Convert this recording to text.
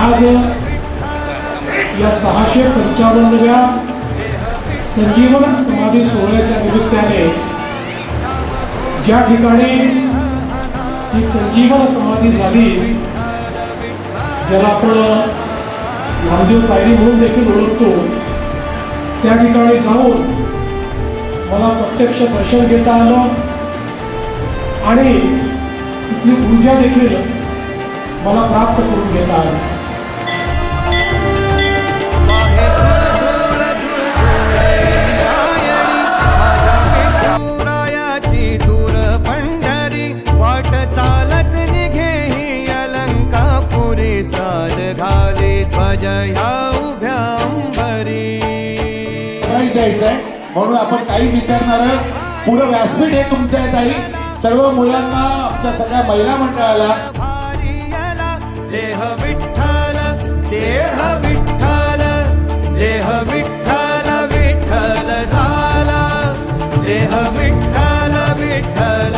आज या 655व्या संजीवन समाधी सोहळ्याच्या निमित्ताने ज्या ठिकाणी ही संजीवन समाधी झाली, ज्याला आपण नामदेव पायरी म्हणून देखील ओळखतो, त्या ठिकाणी जाऊन मला प्रत्यक्ष दर्शन घेता आलं आणि तिथली ऊर्जा देखील मला प्राप्त करून घेता आली. जायचंय म्हणून आपण काहीच विचारणार. पुढं व्यासपीठ हे तुमचं आहे ताई. सर्व मुलांना, आमच्या सगळ्या महिला मंडळाला देह विठ्ठल देह विठ्ठल देह विठ्ठल विठ्ठल झाला देह विठ्ठल विठ्ठल